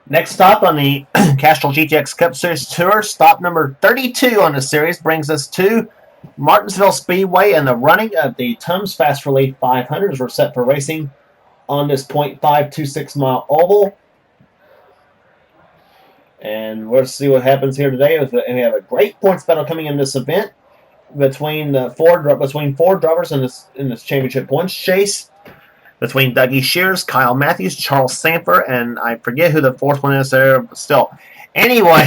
Next stop on the Castrol GTX Cup Series Tour, stop number 32 on the series, brings us to Martinsville Speedway and the running of the Tums Fast Relief 500s. We're set for racing on this .526 mile oval. And we'll see what happens here today. We have a great points battle coming in this event between four drivers in this championship points chase. Between Dougie Shears, Kyle Matthews, Charles Sanford, and I forget who the fourth one is there, but still. Anyway,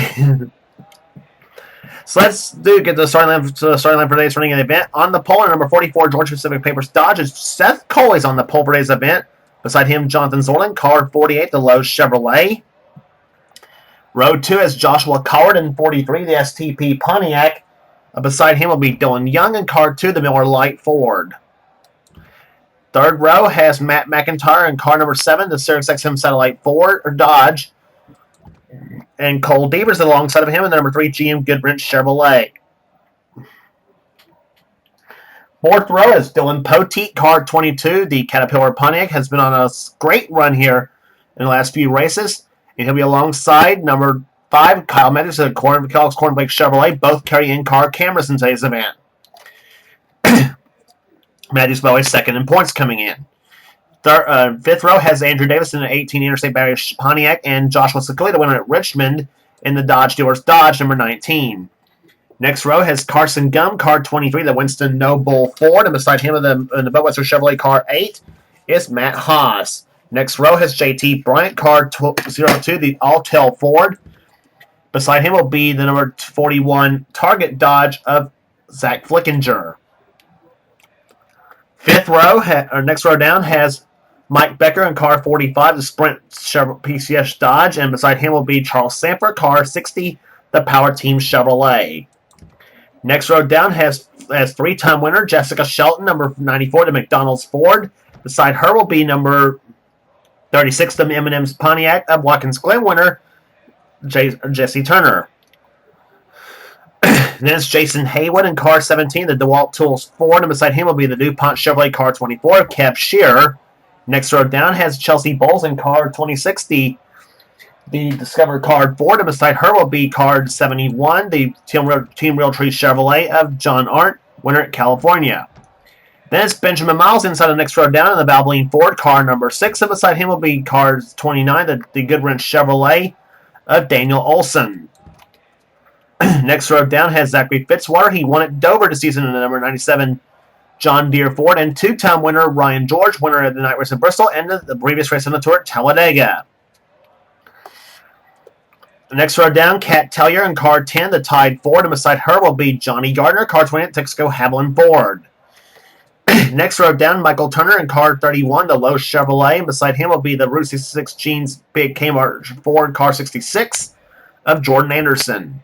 so let's get the starting line for today's running event. On the pole, number 44, Georgia Pacific Papers Dodge, is Seth Coley's on the pole for today's event. Beside him, Jonathan Zorlin, car 48, the Lowe's Chevrolet. Row 2 is Joshua Coward in 43, the STP Pontiac. Beside him will be Dylan Young in car 2, the Miller Lite Ford. Third row has Matt McIntyre in car number 7, the SiriusXM Satellite Ford or Dodge. And Cole Devers alongside of him in the number 3 GM Goodwrench Chevrolet. Fourth row is Dylan Poteet, car 22, the Caterpillar Pontiac, has been on a great run here in the last few races. And he'll be alongside number 5, Kyle Matthews, the Kellogg's Cornflake Chevrolet, both carry in-car cameras in today's event. Matthews Bowie second in points coming in. Fifth row has Andrew Davis in an 18 Interstate Battery Pontiac and Joshua Sakuli, the winner at Richmond, in the Dodge Dealers Dodge number 19. Next row has Carson Gum, car 23, the Winston Noble Ford, and beside him in the Budweiser Chevrolet car 8 is Matt Haas. Next row has JT Bryant, car 02, the Alltel Ford. Beside him will be the number 41 Target Dodge of Zach Flickinger. Fifth row, or next row down, has Mike Becker in car 45, the Sprint PCS Dodge, and beside him will be Charles Sanford, car 60, the Power Team Chevrolet. Next row down has three-time winner Jessica Shelton, number 94, the McDonald's Ford. Beside her will be number 36, the M&M's Pontiac, of Watkins Glen winner Jesse Turner. Then it's Jason Haywood in car 17, the DeWalt Tools Ford, and beside him will be the DuPont Chevrolet car 24, Kev Shearer. Next row down has Chelsea Bowles in car 26, the Discover Card Ford, and beside her will be card 71, the Team Realtree Chevrolet of John Arndt, winner at California. Then it's Benjamin Miles inside the next row down in the Valvoline Ford, car number 6, and beside him will be card 29, the Goodwrench Chevrolet of Daniel Olson. Next row down has Zachary Fitzwater. He won at Dover this season in the number 97 John Deere Ford, and two-time winner Ryan George, winner of the night race in Bristol and the previous race on the tour at Talladega. The next row down, Kat Tellier in car 10, the Tide Ford, and beside her will be Johnny Gardner, car 20 at Texaco Haviland Ford. Next row down, Michael Turner in car 31, the Lowe's Chevrolet, and beside him will be the Route 66 Jeans Big Kmart Ford, car 66 of Jordan Anderson.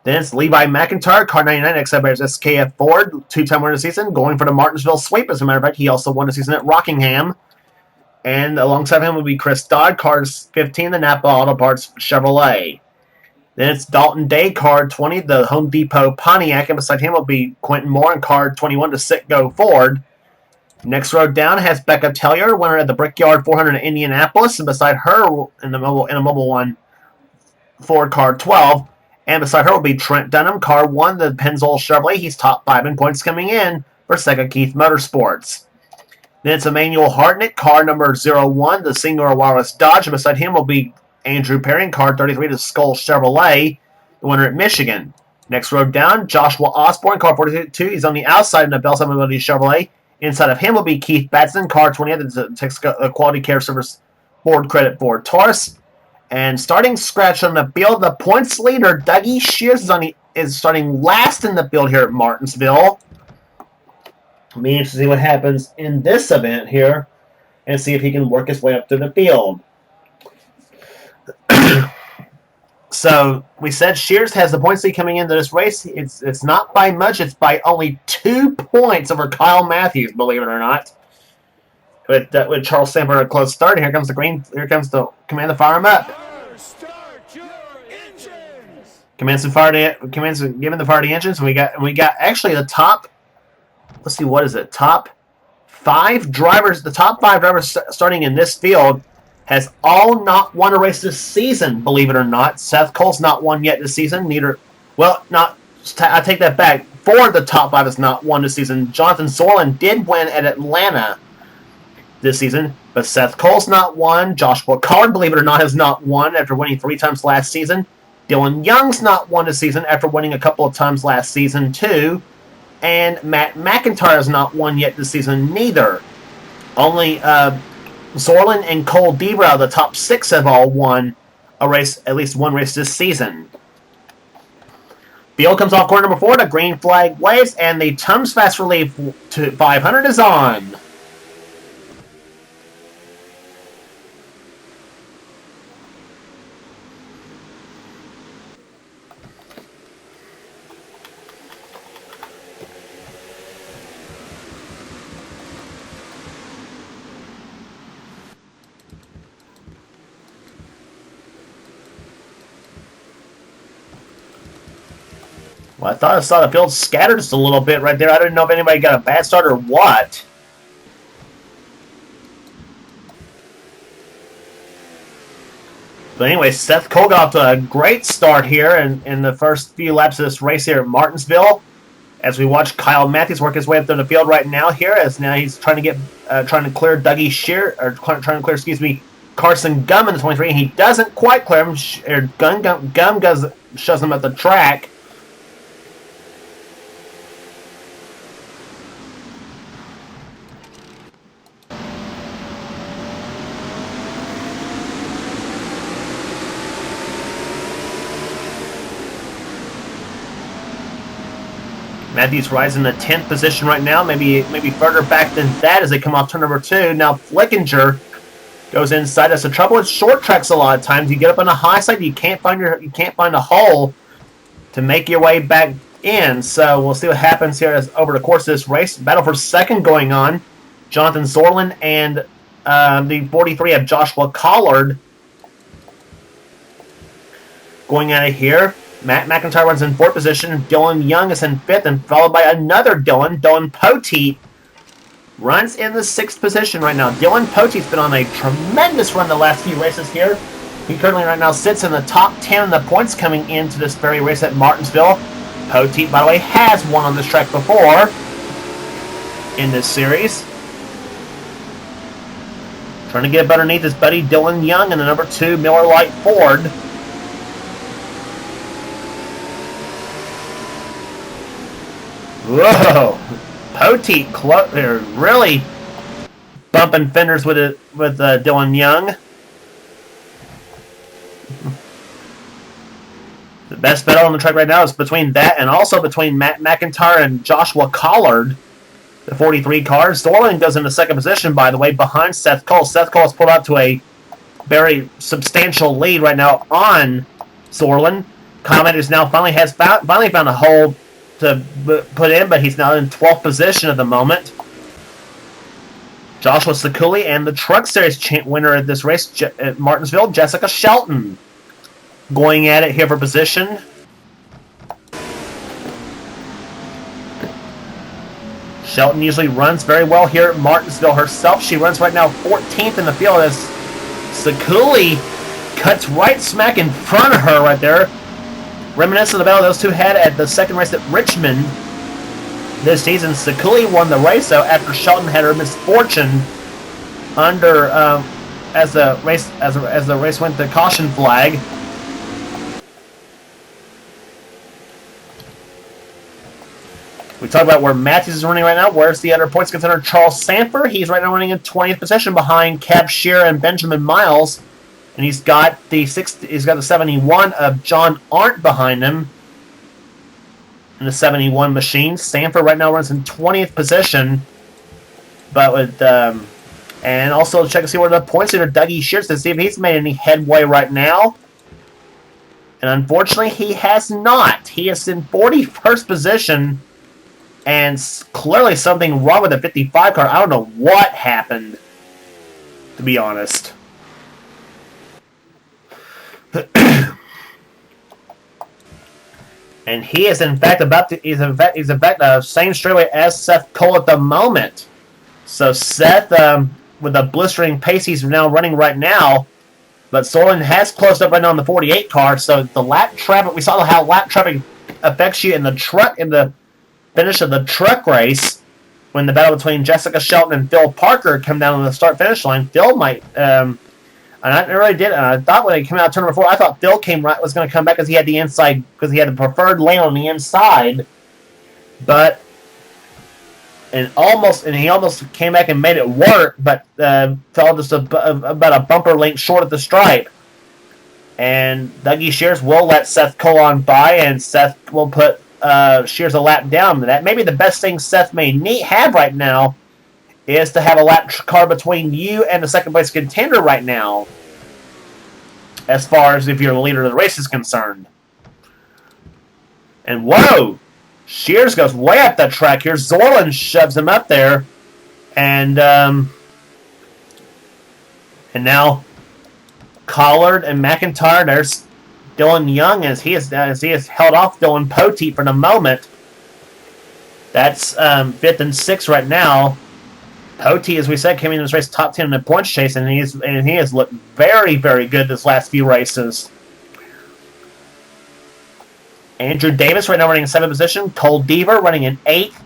Then it's Levi McIntyre, car 99, ex-Bears SKF Ford, two-time winner of the season, going for the Martinsville sweep. As a matter of fact, he also won the season at Rockingham. And alongside him will be Chris Dodd, car 15, the Napa Auto Parts Chevrolet. Then it's Dalton Day, car 20, the Home Depot Pontiac, and beside him will be Quentin Moore in car 21, the Citgo Ford. Next row down has Becca Tellier, winner at the Brickyard 400 in Indianapolis, and beside her in a Mobile One Ford car 12. And beside her will be Trent Dunham, car 1, the Pennzoil Chevrolet. He's top 5 in points coming in for Sega Keith Motorsports. Then it's Emmanuel Hartnett, car number 01, the Singer Wireless Dodge. And beside him will be Andrew Perry, car 33, the Skull Chevrolet, the winner at Michigan. Next row down, Joshua Osborne, car 42. He's on the outside in the Bell Mobility Chevrolet. Inside of him will be Keith Batson, car 28, the Quality Care Service Board Credit Ford Taurus. And starting scratch on the field, the points leader, Dougie Shears, is starting last in the field here at Martinsville. Be interested to see what happens in this event here and see if he can work his way up through the field. So, we said Shears has the points lead coming into this race. It's not by much. It's by only 2 points over Kyle Matthews, believe it or not. With Charles Sanford a close start. Here comes the green. Here comes the command to fire him up. Start your engines. Commands giving the fire the engines. We got actually the top. Let's see, what is it? Top 5 drivers. The top 5 drivers starting in this field has all not won a race this season, believe it or not. Seth Cole's not won yet this season. Neither, well, not, I take that back. 4 of the top 5 has not won this season. Jonathan Sorlin did win at Atlanta this season, but Seth Cole's not won. Joshua Collard, believe it or not, has not won after winning 3 times last season. Dylan Young's not won this season after winning a couple of times last season, too. And Matt McIntyre has not won yet this season, neither. Only Sorlin and Cole Deaver out of the top 6 have all won a race, at least one race this season. Field comes off corner number 4, the green flag waves, and the Tums Fast Relief to 500 is on. Well, I thought I saw the field scattered just a little bit right there. I didn't know if anybody got a bad start or what. But anyway, Seth Cole got off to a great start here in the first few laps of this race here at Martinsville. As we watch Kyle Matthews work his way up through the field right now here, as now he's trying to clear Dougie Shear, or trying to clear, excuse me, Carson Gum in the 23, and he doesn't quite clear him. Gum shoves him at the track. Matthews rising to 10th position right now, maybe further back than that as they come off turn number 2. Now Flickinger goes inside. That's the trouble with short tracks a lot of times. You get up on the high side, you can't find a hole to make your way back in. So we'll see what happens here as over the course of this race. Battle for second going on. Jonathan Sorlin and the 43 of Joshua Collard going at it here. Matt McIntyre runs in 4th position. Dylan Young is in 5th, and followed by another Dylan. Dylan Poteet runs in the 6th position right now. Dylan Poteet's been on a tremendous run the last few races here. He currently right now sits in the top 10 in the points coming into this very race at Martinsville. Poteet, by the way, has won on this track before in this series. Trying to get up underneath his buddy Dylan Young and the number 2 Miller Lite Ford. Whoa! Poteet really bumping fenders with Dylan Young. The best battle on the track right now is between that and also between Matt McIntyre and Joshua Collard, the 43 car. Sorlin goes into 2nd position, by the way, behind Seth Cole. Seth Cole has pulled out to a very substantial lead right now on Sorlin. Comet is now finally found a hole to put in, but he's now in 12th position at the moment. Joshua Sekuli and the Truck Series winner at this race at Martinsville, Jessica Shelton, going at it here for position. Shelton usually runs very well here at Martinsville herself. She runs right now 14th in the field as Sekuli cuts right smack in front of her right there. Reminiscent of the battle those two had at the second race at Richmond this season. Sekuli won the race though after Shelton had her misfortune under as the race went to caution flag. We talk about where Matthews is running right now. Where's the other points contender Charles Sanford? He's right now running in 20th position behind Cab Shearer and Benjamin Miles. And he's got the 71 of John Arndt behind him in the 71 machine. Sanford right now runs in 20th position, but with and also check to see where the points are. Dougie Shears to see if he's made any headway right now. And unfortunately, he has not. He is in 41st position, and clearly something wrong with the 55 car. I don't know what happened, to be honest. And he is in fact he's in fact the same straightaway as Seth Cole at the moment. So Seth with the blistering pace he's now running right now. But Sorlin has closed up right now on the 48 car, so the lap traffic, we saw how lap traffic affects you in the finish of the truck race when the battle between Jessica Shelton and Phil Parker come down on the start-finish line. Phil might, and I really did, and I thought when they came out of turn number 4, I thought Phil was going to come back because he had the inside, because he had the preferred lane on the inside, but he almost came back and made it work, but fell just about a bumper length short of the stripe. And Dougie Shears will let Seth Colon by, and Seth will put Shears a lap down. That may be the best thing Seth may have right now, is to have a lap car between you and the second place contender right now, as far as if you're the leader of the race is concerned. And whoa! Shears goes way up the track here. Zorlin shoves him up there. And now Collard and McIntyre, there's Dylan Young as he has held off Dylan Poteet for the moment. That's 5th and 6th right now. Poteet, as we said, came into this race top 10 in the points chase, and he has looked very, very good this last few races. Andrew Davis right now running in 7th position. Cole Deaver running in 8th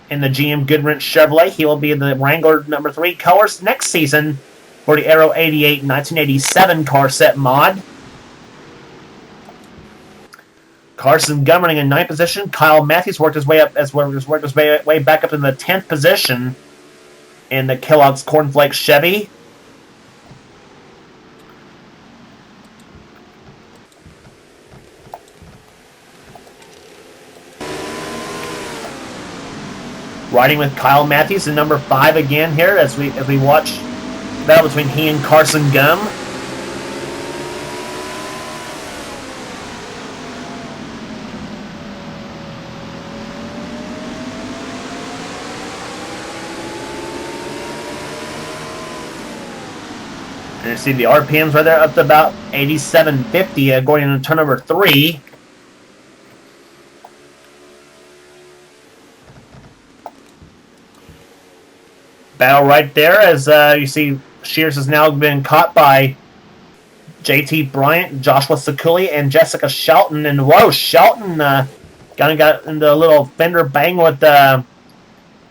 in the GM Goodwrench Chevrolet. He will be in the Wrangler number 3 colors next season for the Aero 88 1987 car set mod. Carson Gunn running in 9th position. Kyle Matthews worked his way back up in the 10th position in the Kellogg's Cornflakes Chevy. Riding with Kyle Matthews in number 5 again here as we watch the battle between he and Carson Gum. And you see the RPMs right there up to about 8750 going into turn number 3. Battle right there as you see Shears has now been caught by JT Bryant, Joshua Sakuli, and Jessica Shelton. And whoa, Shelton kind of got into a little fender bang with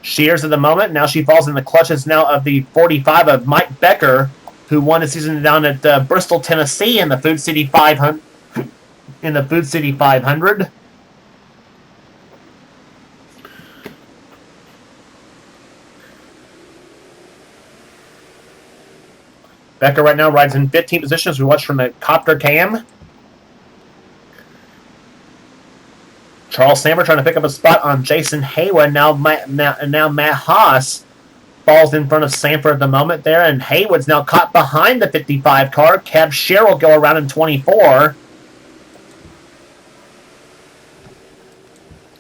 Shears at the moment. Now she falls in the clutches now of the 45 of Mike Becker, who won the season down at Bristol, Tennessee in the Food City 500. Becker right now rides in 15th position as we watch from the copter cam. Charles Samber trying to pick up a spot on Jason Haywood. Now Matt Haas falls in front of Sanford at the moment there, and Haywood's now caught behind the 55 car. Kev Sher will go around in 24.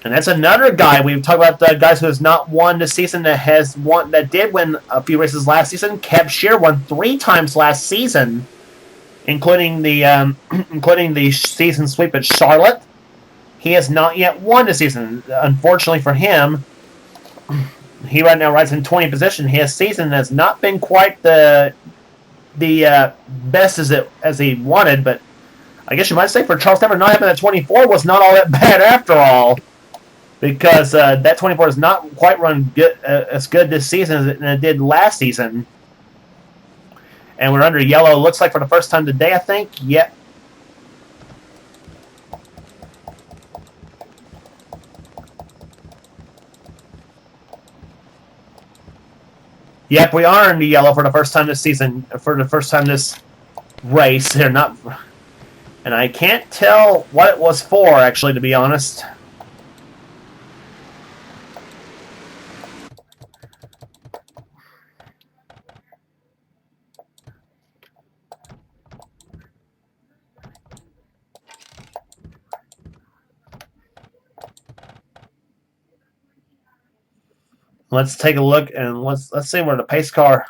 And that's another guy. We've talked about the guys who has not won this season that did win a few races last season. Kev Shear won 3 times last season, including the season sweep at Charlotte. He has not yet won this season. Unfortunately for him, he right now rides in 20th position. His season has not been quite the best as he wanted, but I guess you might say for Charles Temper not having that 24 was not all that bad after all. Because that 24 has not quite run as good this season as it did last season. And we're under yellow, looks like for the first time today, I think. Yep. Yep, we are under yellow for the first time this season, for the first time this race. They're not, and I can't tell what it was for, actually, to be honest. Let's take a look and let's see where the pace car.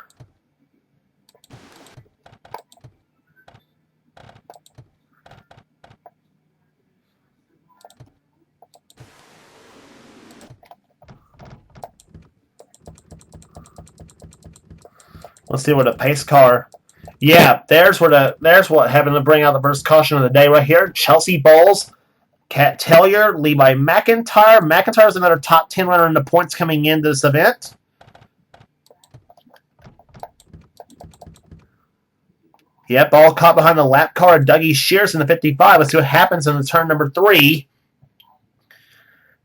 Let's see where the pace car. Yeah, there's what happened to bring out the first caution of the day right here. Chelsea Bowles, Kat Tellier, Levi McIntyre. McIntyre is another top 10 runner in the points coming into this event. Yep, all caught behind the lap car of Dougie Shears in the 55. Let's see what happens in the turn number 3.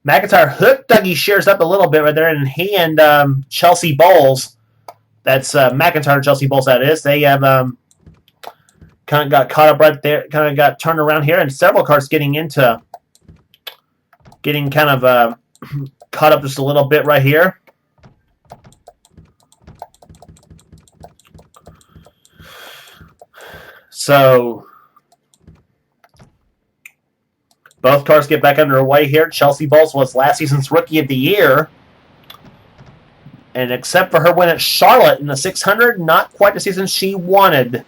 McIntyre hooked Dougie Shears up a little bit right there, and he and Chelsea Bowles, that's McIntyre and Chelsea Bowles, that is, they have kind of got caught up right there, kind of got turned around here, and several cars getting kind of caught up just a little bit right here. So both cars get back underway here. Chelsea Bowles was last season's Rookie of the Year. And except for her win at Charlotte in the 600, not quite the season she wanted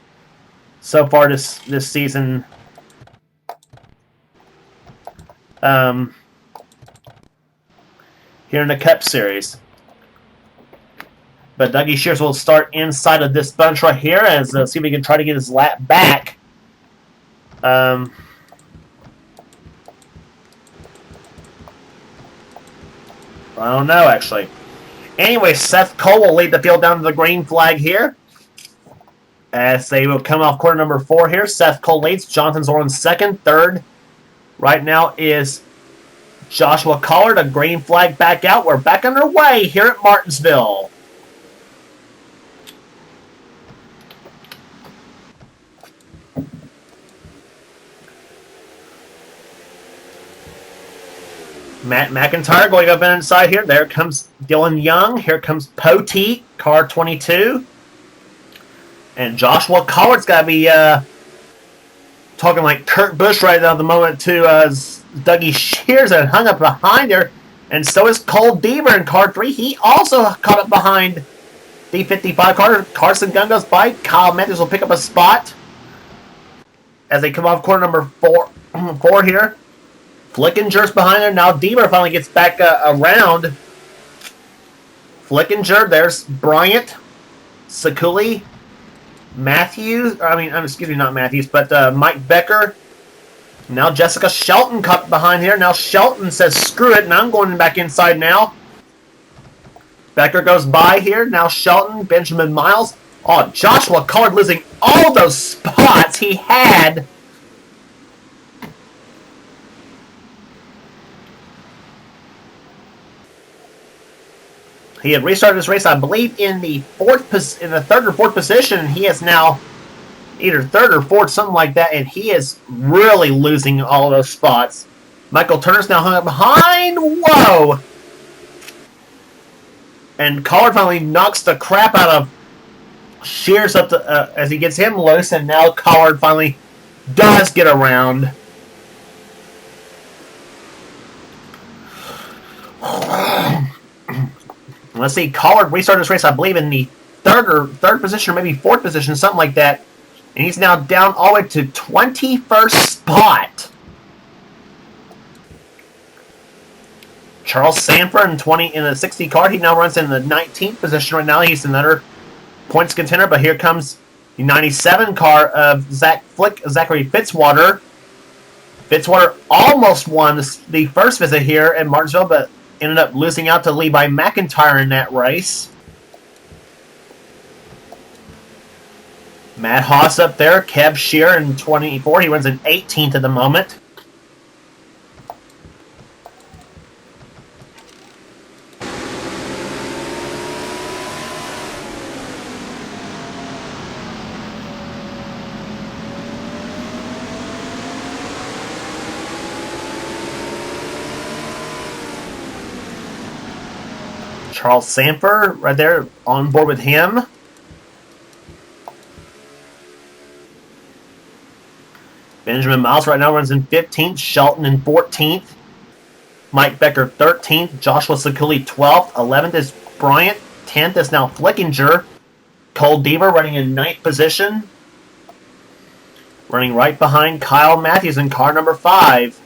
so far this season. Here in the Cup Series. But Dougie Shears will start inside of this bunch right here as see if he can try to get his lap back. I don't know, actually. Anyway, Seth Cole will lead the field down to the green flag here. As they will come off quarter number 4 here. Seth Cole leads. Jonathan Zorn second. Third right now is Joshua Collard. A green flag back out. We're back underway here at Martinsville. Matt McIntyre going up inside here. There comes Dylan Young. Here comes Poteet, car 22. And Joshua Collard's got to be talking like Kurt Busch right now at the moment to Dougie Shears and hung up behind her. And so is Cole Deaver in car 3. He also caught up behind the 55 car. Carson Gunn goes by. Kyle Matthews will pick up a spot as they come off quarter number 4 here. Flickinger's behind there. Now Deaver finally gets back around. Flickinger, there's Bryant, Sakuli, Matthews. Excuse me, not Matthews, but Mike Becker. Now Jessica Shelton caught behind here. Now Shelton says, screw it, and I'm going back inside now. Becker goes by here. Now Shelton, Benjamin Miles. Oh, Joshua Collard losing all those spots he had. He had restarted his race, I believe, in the third or fourth position. He is now either third or fourth, something like that, and he is really losing all those spots. Michael Turner's now hung up behind. Whoa! And Collard finally knocks the crap out of Shears up as he gets him loose, and now Collard finally does get around. Let's see, Collard restarted his race, I believe, in the third position or maybe fourth position, something like that. And he's now down all the way to 21st spot. Charles Sanford in the 60 car. He now runs in the 19th position right now. He's another points contender, but here comes the 97 car of Zachary Fitzwater. Fitzwater almost won the first visit here at Martinsville, but ended up losing out to Levi McIntyre in that race. Matt Haas up there. Kev Shear in 24. He runs in 18th at the moment. Charles Sanford right there on board with him. Benjamin Miles right now runs in 15th. Shelton in 14th. Mike Becker 13th. Joshua Sakuli 12th. 11th is Bryant. 10th is now Flickinger. Cole Deaver running in 9th position. Running right behind Kyle Matthews in car number 5.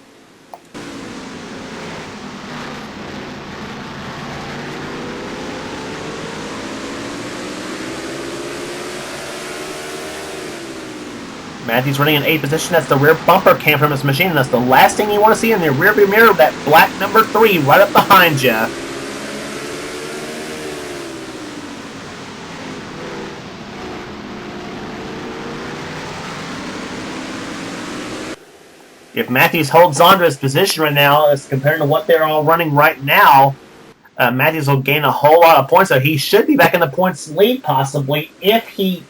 Matthews running in 8th position. That's the rear bumper cam from his machine. And that's the last thing you want to see in the rearview mirror, that black number 3 right up behind you. If Matthews holds on to his position right now, as compared to what they're all running right now, Matthews will gain a whole lot of points. So he should be back in the points lead, possibly, if he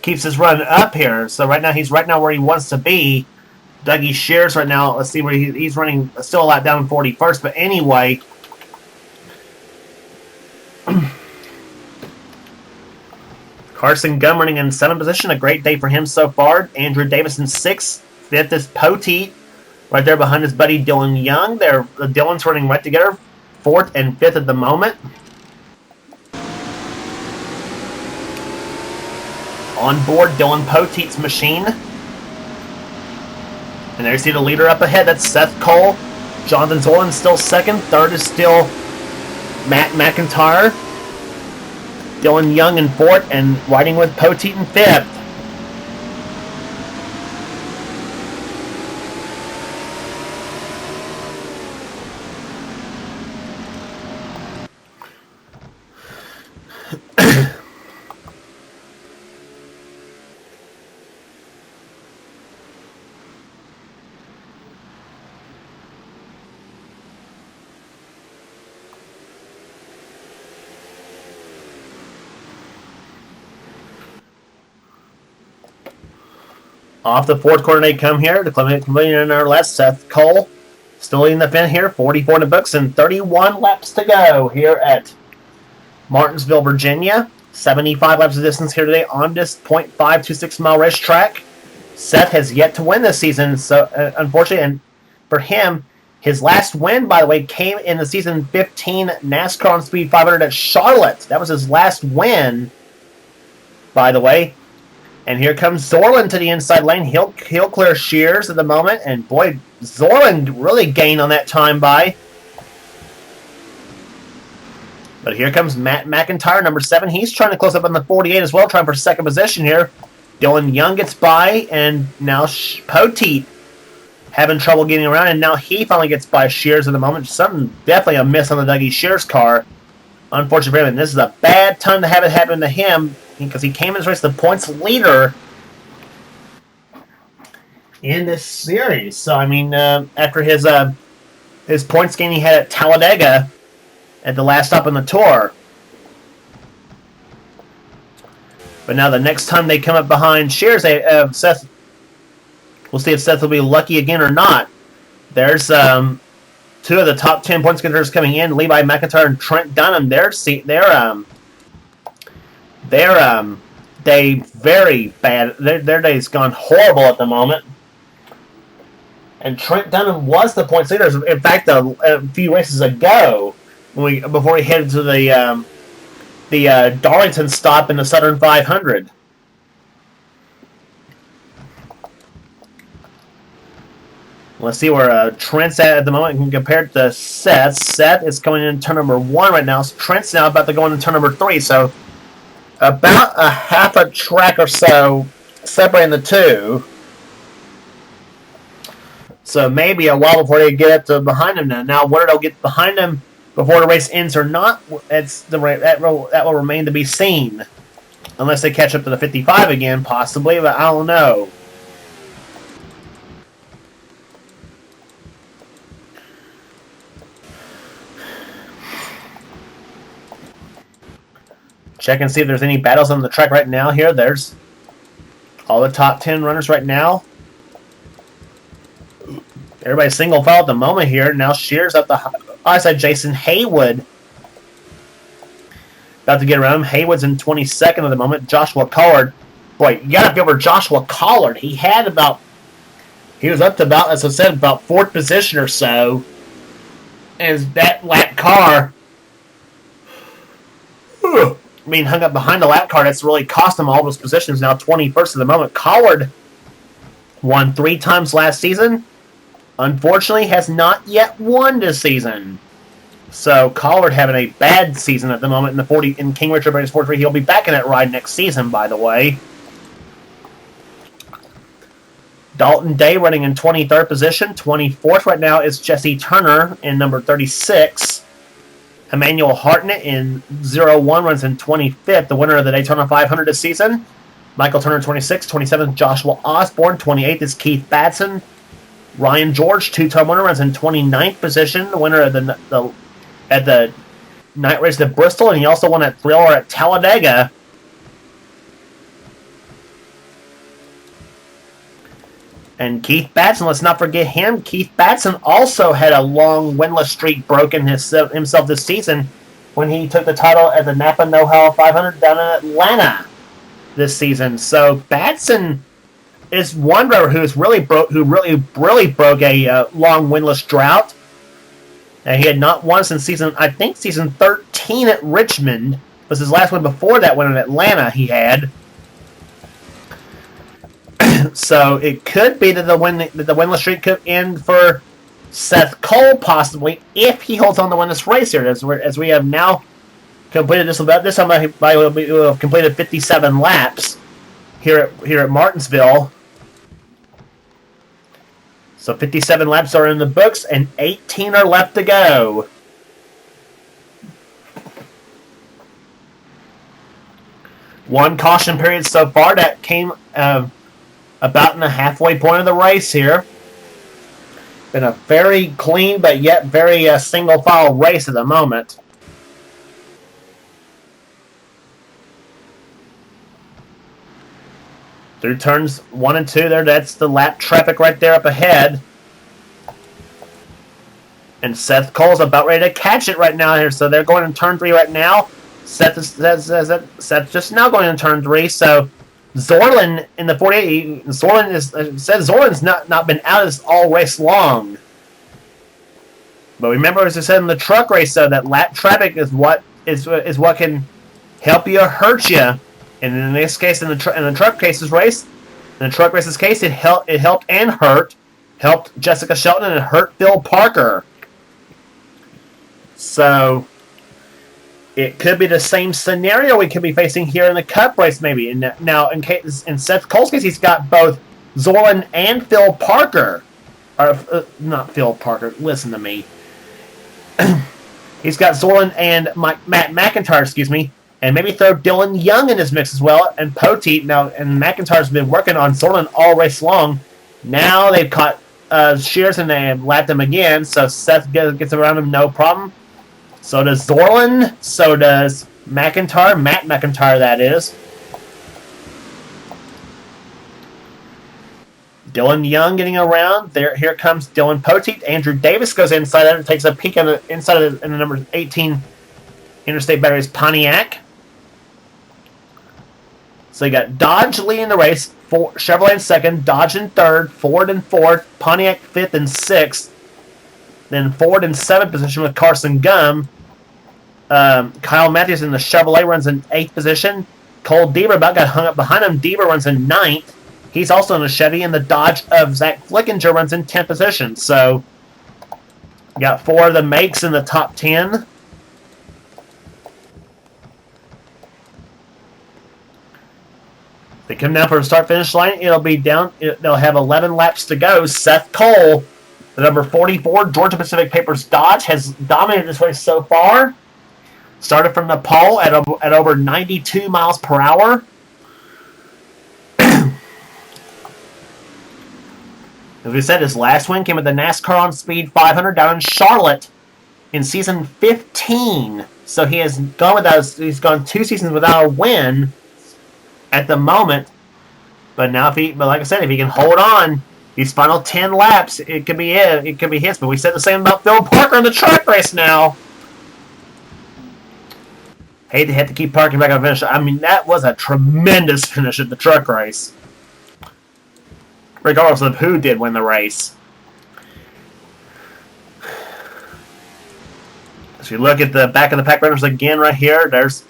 keeps his run up here. So right now, he's right now where he wants to be. Dougie Shears right now, let's see where he's running, still a lot down in 41st. But anyway, Carson Gum running in 7th position. A great day for him so far. Andrew Davis in 6th. 5th is Poteet, right there behind his buddy Dylan Young. The Dylan's running right together, 4th and 5th at the moment. On board Dylan Poteet's machine. And there you see the leader up ahead. That's Seth Cole. Jonathan Zorlin still 2nd. 3rd is still Matt McIntyre. Dylan Young in 4th, and riding with Poteet in 5th. Off the 4th corner they come here. The completing in our left, Seth Cole still leading the fin here. 44 in the books and 31 laps to go here at Martinsville, Virginia. 75 laps of distance here today on this 0.526 mile racetrack. Seth has yet to win this season, so unfortunately, and for him, his last win, by the way, came in the season 15 NASCAR on Speed 500 at Charlotte. That was his last win, by the way. And here comes Zorlin to the inside lane. He'll clear Shears at the moment. And boy, Zorlin really gained on that time by. But here comes Matt McIntyre, number 7. He's trying to close up on the 48 as well, trying for 2nd position here. Dylan Young gets by, and now Poteet having trouble getting around. And now he finally gets by Shears at the moment. Definitely a miss on the Dougie Shears car. Unfortunately for him. This is a bad time to have it happen to him, because he came in this race the points leader in this series. So, I mean, after his points gain he had at Talladega at the last stop on the tour. But now the next time they come up behind Shears, Seth, we'll see if Seth will be lucky again or not. There's 2 of the top 10 points getters coming in, Levi McIntyre and Trent Dunham. Their day very bad. Their day's gone horrible at the moment. And Trent Dunham was the points leader. In fact, a few races ago, before he headed to the Darlington stop in the Southern 500. Let's see where Trent's at the moment compared to Seth. Seth is going in turn number 1 right now. So Trent's now about to go into turn number 3. So about a half a track or so separating the two. So maybe a while before they get up to behind him now. Now, whether they'll get behind him before the race ends or not, that will remain to be seen. Unless they catch up to the 55 again, possibly, but I don't know. Check and see if there's any battles on the track right now here. There's all the top 10 runners right now. Everybody's single file at the moment here. Now Shears up the high side. Jason Haywood about to get around him. Haywood's in 22nd at the moment. Joshua Collard. Boy, you got to be over Joshua Collard. He was up to about, as I said, about 4th position or so. And that lap car, hung up behind the lap car, that's really cost him all those positions. Now 21st at the moment. Collard won 3 times last season. Unfortunately, has not yet won this season. So Collard having a bad season at the moment in King Richard Race 43. He'll be back in that ride next season, by the way. Dalton Day running in 23rd position. 24th right now is Jesse Turner in number 36. Emmanuel Hartnett in 01 runs in 25th, the winner of the Daytona 500 this season. Michael Turner 26th, 27th Joshua Osborne, 28th is Keith Batson. Ryan George, two-time winner, runs in 29th position, the winner of the night race at Bristol, and he also won at Thriller at Talladega. And Keith Batson, let's not forget him. Keith Batson also had a long winless streak broken himself this season when he took the title at the Napa Know-How 500 down in Atlanta this season. So Batson is one driver who really broke a long winless drought. And he had not won since season 13 at Richmond. Was his last win before that one in Atlanta he had. So it could be that the winless streak could end for Seth Cole possibly if he holds on to win this race here. As we have now completed this time, he will have completed 57 laps here at Martinsville. So 57 laps are in the books, and 18 are left to go. One caution period so far that came about in the halfway point of the race here. Been a very clean but yet very single file race at the moment. Through turns 1 and 2 there, that's the lap traffic right there up ahead. And Seth Cole's about ready to catch it right now here. So they're going in turn 3 right now. Seth's just now going in turn 3. So Zorlin in the 48. Zorlin's not been out as all race long. But remember, as I said in the truck race, though, that lap traffic is what can help you or hurt you. And in this case, in the truck race's case, it helped and hurt. Helped Jessica Shelton and hurt Phil Parker. So it could be the same scenario we could be facing here in the Cup race, maybe. And now, in Seth Cole's case, he's got both Zorlin and Phil Parker. Or not Phil Parker. Listen to me. He's got Zorlin and Matt McIntyre, excuse me. And maybe throw Dylan Young in his mix as well. And Poteet now, and McIntyre's been working on Zorlin all race long. Now they've caught Shears and they have lapped him again. So Seth gets around him, no problem. So does Zorlin. So does McIntyre. Matt McIntyre, that is. Dylan Young getting around. Here comes Dylan Poteet. Andrew Davis goes inside and takes a peek inside of the number 18 Interstate Batteries Pontiac. So you got Dodge leading the race, Chevrolet in second, Dodge in third, Ford in fourth, Pontiac fifth and sixth. Then Ford in seventh position with Carson Gum. Kyle Matthews in the Chevrolet runs in eighth position. Cole Deaver about got hung up behind him. Deaver runs in ninth. He's also in a Chevy, and the Dodge of Zach Flickinger runs in 10th position. So you got 4 of the makes in the top 10. They come down for the start-finish line. They'll have 11 laps to go. Seth Cole, the number 44 Georgia Pacific Papers Dodge, has dominated this race so far. Started from the pole at over 92 miles per hour. As we said, his last win came at the NASCAR On Speed 500 down in Charlotte in season 15. So he's gone 2 seasons without a win at the moment. But now, like I said, if he can hold on these final 10 laps, it could be it. It could be his. But we said the same about Phil Parker in the truck race now. Hate to have to keep Parker back on the finish. I mean, that was a tremendous finish at the truck race, regardless of who did win the race. As you look at the back of the pack runners again right here, there's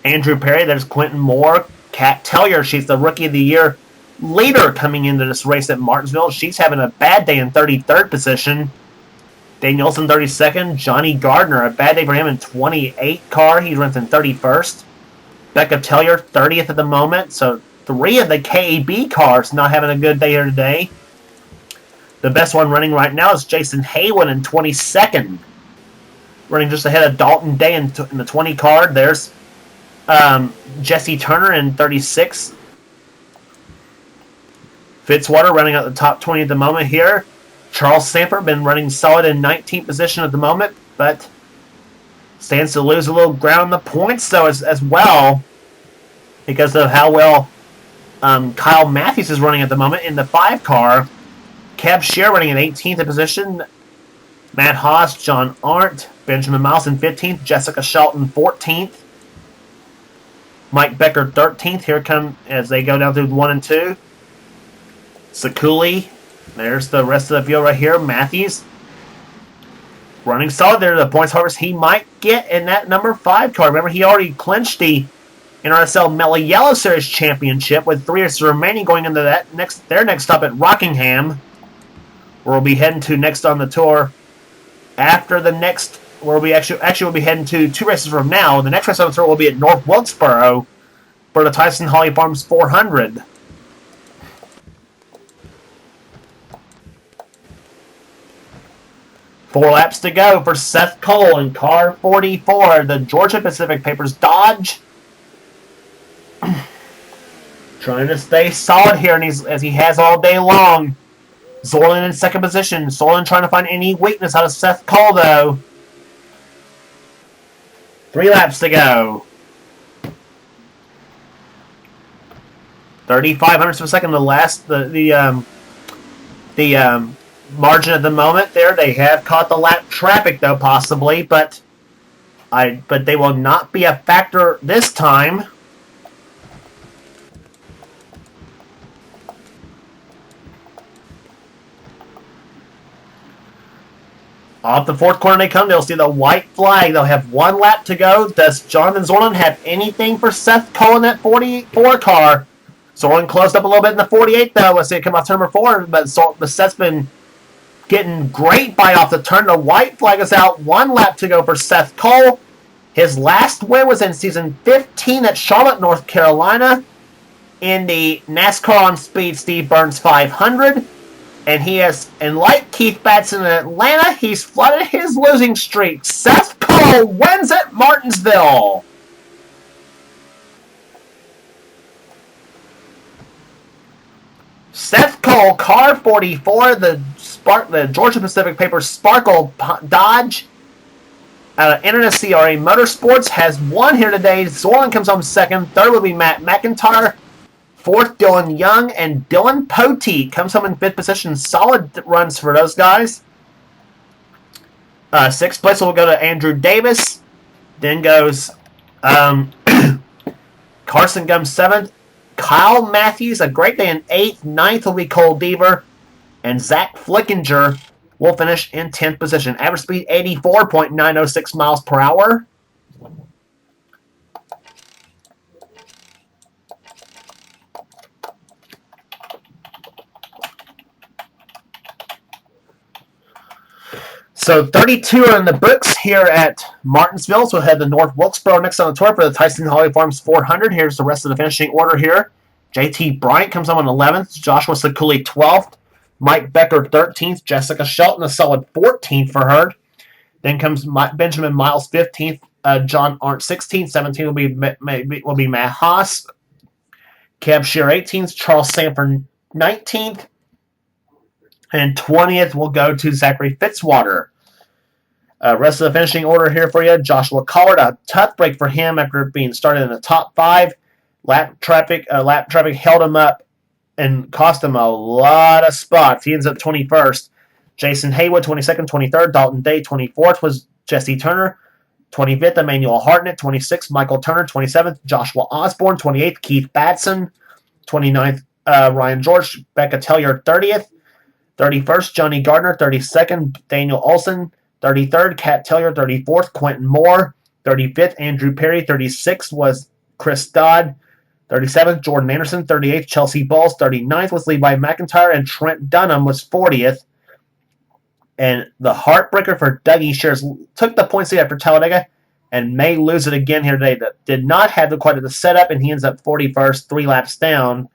Andrew Perry, there's Quentin Moore, Kat Tellier, she's the Rookie of the Year leader coming into this race at Martinsville. She's having a bad day in 33rd position. Danielson 32nd, Johnny Gardner, a bad day for him in 28 car. He runs in 31st. Becca Tellier 30th at the moment, so 3 of the KAB cars not having a good day here today. The best one running right now is Jason Haywood in 22nd. Running just ahead of Dalton Day in the 20 car. There's Jesse Turner in 36. Fitzwater running out the top 20 at the moment here. Charles Sanford been running solid in 19th position at the moment, but stands to lose a little ground in the points though as well because of how well Kyle Matthews is running at the moment in the 5 car. Kev Shear running in 18th position. Matt Haas, John Arndt, Benjamin Miles in 15th, Jessica Shelton 14th, Mike Becker 13th. Here come as they go down through 1 and 2. Sakuli, there's the rest of the field right here. Matthews running solid there. The points harvest he might get in that number 5 car. Remember, he already clinched the NRSL Melly Yellow Series Championship with 3 races remaining going into their next stop at Rockingham, where we'll be heading to next on the tour. After the next, where we actually we'll be heading to 2 races from now. The next race on the tour will be at North Wilkesboro for the Tyson Holly Farms 400. Four laps to go for Seth Cole in car 44. The Georgia Pacific Papers Dodge. Trying to stay solid here, and as he has all day long. Zorlin in second position. Zorlin trying to find any weakness out of Seth Cole, though. 3 laps to go. 35 hundredths of a second. The margin at the moment there. They have caught the lap traffic, though, possibly, but they will not be a factor this time. Off the 4th corner they come. They'll see the white flag. They'll have 1 lap to go. Does Jonathan Zorlin have anything for Seth Cole in that 44 car? Zorlin closed up a little bit in the 48, though. Let's see it come off turn number 4. But Seth's been getting great bite off the turn. The white flag is out. 1 lap to go for Seth Cole. His last win was in season 15 at Charlotte, North Carolina, in the NASCAR on Speed Steve Burns 500. And he has, and like Keith Batson in Atlanta, he's flooded his losing streak. Seth Cole wins at Martinsville. Seth Cole, car 44, the Georgia Pacific Papers Sparkle Dodge out of NNSCRA Motorsports, has won here today. Zorlin comes home second. Third will be Matt McIntyre. 4th, Dylan Young, and Dylan Poteet comes home in 5th position. Solid runs for those guys. 6th place will go to Andrew Davis. Then goes Carson Gum 7th. Kyle Matthews, a great day in 8th. 9th will be Cole Deaver. And Zach Flickinger will finish in 10th position. Average speed 84.906 miles per hour. So 32 are in the books here at Martinsville. So we'll head to North Wilkesboro next on the tour for the Tyson Holly Farms 400. Here's the rest of the finishing order here. JT Bryant comes home on 11th. Joshua Sakuli 12th. Mike Becker 13th. Jessica Shelton a solid 14th for her. Then comes Benjamin Miles 15th. John Arndt 16th. 17th will be Matt Haas. Kev Shear 18th. Charles Sanford 19th. And 20th will go to Zachary Fitzwater. Rest of the finishing order here for you. Joshua Collard, a tough break for him after being started in the top 5. Lap traffic held him up and cost him a lot of spots. He ends up 21st. Jason Haywood, 22nd, 23rd. Dalton Day, 24th was Jesse Turner. 25th, Emmanuel Hartnett. 26th, Michael Turner. 27th, Joshua Osborne. 28th, Keith Batson. 29th, Ryan George. Becca Tellier, 30th. 31st, Johnny Gardner. 32nd, Daniel Olson. 33rd, Kat Tellier. 34th, Quentin Moore. 35th, Andrew Perry. 36th was Chris Dodd. 37th, Jordan Anderson. 38th, Chelsea Balls. 39th was Levi McIntyre. And Trent Dunham was 40th. And the heartbreaker for Dougie Shears took the points lead after Talladega and may lose it again here today. That did not have quite the setup, and he ends up 41st, 3 laps down.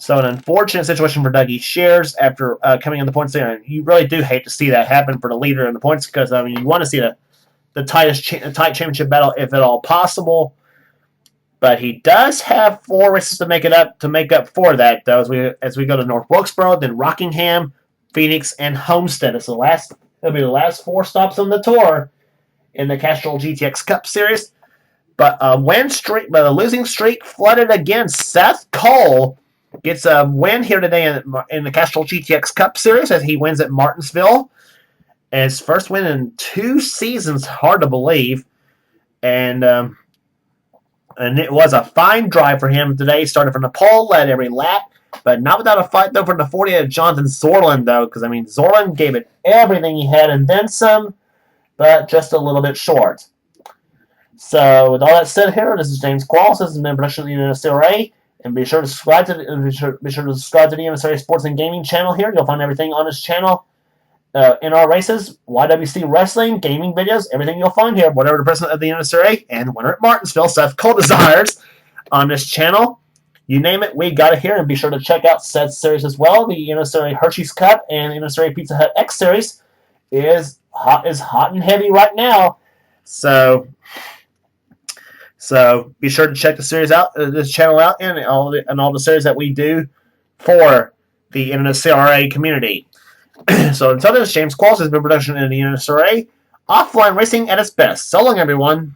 So an unfortunate situation for Dougie Shears after coming in the points there. You really do hate to see that happen for the leader in the points because I mean you want to see the tight championship battle if at all possible. But he does have 4 races to make up for that though as we go to North Wilkesboro, then Rockingham, Phoenix, and Homestead. It'll be the last 4 stops on the tour in the Castrol GTX Cup Series. But a losing streak flooded again. Seth Cole gets a win here today in the Castrol GTX Cup Series as he wins at Martinsville. And his first win in 2 seasons, hard to believe. And it was a fine drive for him today. He started from the pole, led every lap, but not without a fight, though, from the 40 of Jonathan Zorlin, though, because, I mean, Zorlin gave it everything he had and then some, but just a little bit short. So, with all that said here, this is James Qualls. This has been a production of the NNSCRA. And be sure to subscribe to the NNSCRA Sports and Gaming channel here. You'll find everything on this channel. In our races, YWC wrestling, gaming videos, everything you'll find here. Whatever the president of the NNSCRA and winner at Martinsville, Seth Cole, desires on this channel. You name it, we got it here. And be sure to check out Seth's series as well. The NNSCRA Hershey's Cup and NNSCRA Pizza Hut X series is hot and heavy right now. So be sure to check the series out, this channel out, and all the series that we do for the NNSCRA community. So until then, James Qualls has been production in the NNSCRA. Offline racing at its best. So long, everyone.